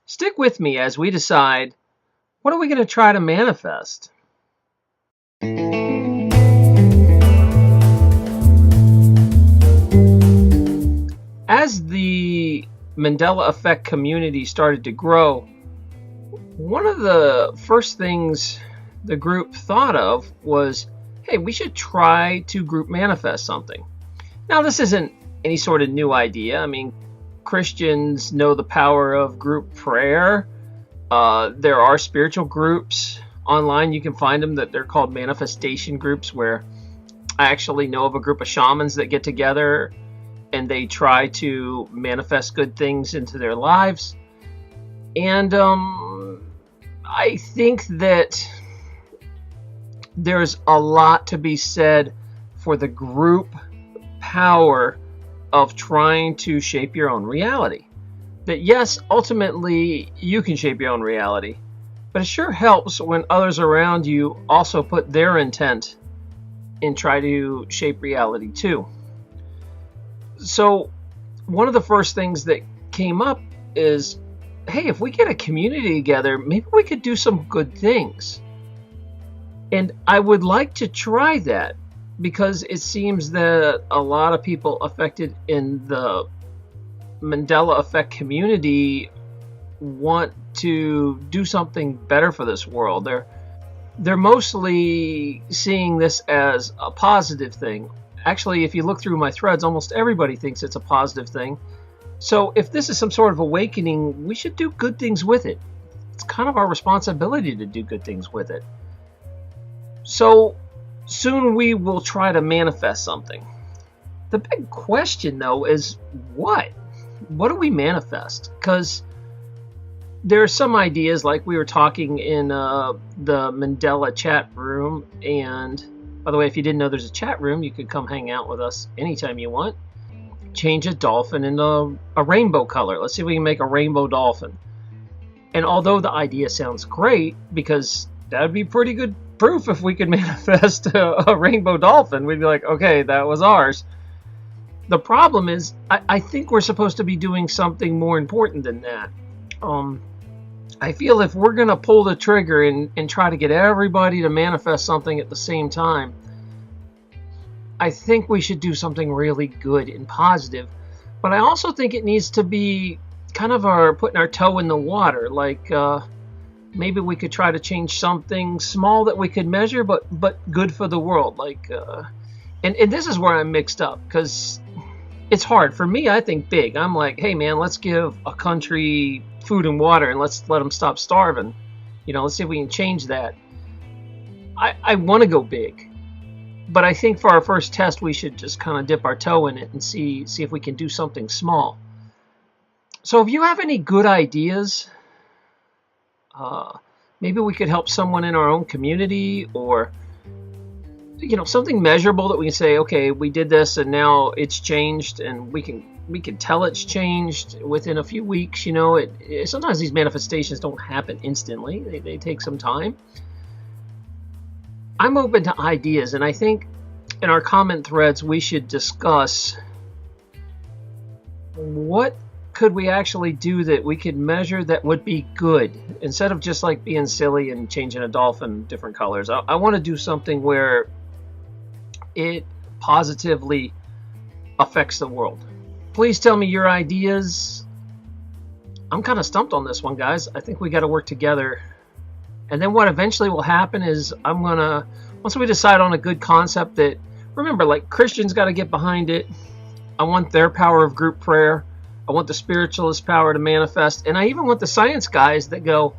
Stick with me as we decide, what are we going to try to manifest? As the Mandela Effect community started to grow, one of the first things the group thought of was, hey, we should try to group manifest something. Now, this isn't any sort of new idea. I mean, Christians know the power of group prayer. There are spiritual groups online. You can find them that they're called manifestation groups, where I actually know of a group of shamans that get together and they try to manifest good things into their lives. And I think that there's a lot to be said for the group power of trying to shape your own reality. That yes, ultimately you can shape your own reality, but it sure helps when others around you also put their intent and try to shape reality too. So one of the first things that came up is, hey, if we get a community together, maybe we could do some good things. And I would like to try that, because it seems that a lot of people affected in the Mandela Effect community want to do something better for this world. They're mostly seeing this as a positive thing. Actually, if you look through my threads, almost everybody thinks it's a positive thing. So if this is some sort of awakening, we should do good things with it. It's kind of our responsibility to do good things with it. So soon we will try to manifest something. The big question, though, is what? What do we manifest? Because there are some ideas, like we were talking in the Mandela chat room. And by the way, if you didn't know there's a chat room, you could come hang out with us anytime you want. Change a dolphin into a rainbow color. Let's see if we can make a rainbow dolphin. And although the idea sounds great, because that would be pretty good proof if we could manifest a rainbow dolphin, we'd be like, okay, that was ours. The problem is, I think we're supposed to be doing something more important than that. I feel if we're going to pull the trigger and try to get everybody to manifest something at the same time, I think we should do something really good and positive. But I also think it needs to be kind of putting our toe in the water. Like maybe we could try to change something small that we could measure, but good for the world. Like, and this is where I'm mixed up, because it's hard. For me, I think big. I'm like, hey, man, let's give a country food and water and let's let them stop starving. Let's see if we can change that. I want to go big. But I think for our first test, we should just kind of dip our toe in it and see if we can do something small. So if you have any good ideas, maybe we could help someone in our own community, or something measurable that we can say, okay, we did this and now it's changed, and we can tell it's changed within a few weeks. Sometimes these manifestations don't happen instantly. They take some time. I'm open to ideas, and I think in our comment threads we should discuss what could we actually do that we could measure that would be good, instead of just like being silly and changing a dolphin different colors. I want to do something where it positively affects the world. Please tell me your ideas. I'm kind of stumped on this one, guys. I think we got to work together. And then what eventually will happen is once we decide on a good concept that, remember, like, Christians got to get behind it. I want their power of group prayer. I want the spiritualist power to manifest. And I even want the science guys that go,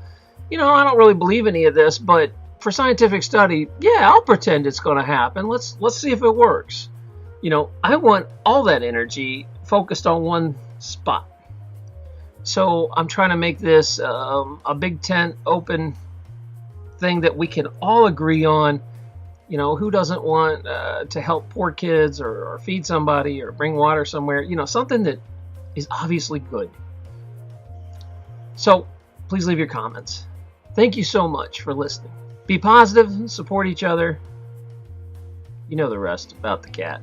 I don't really believe any of this, but for scientific study, yeah, I'll pretend it's going to happen. Let's see if it works. I want all that energy focused on one spot. So I'm trying to make this a big tent, open thing that we can all agree on. Who doesn't want to help poor kids or feed somebody or bring water somewhere? Something that is obviously good. So please leave your comments. Thank you so much for listening. Be positive, support each other. You know the rest about the cat.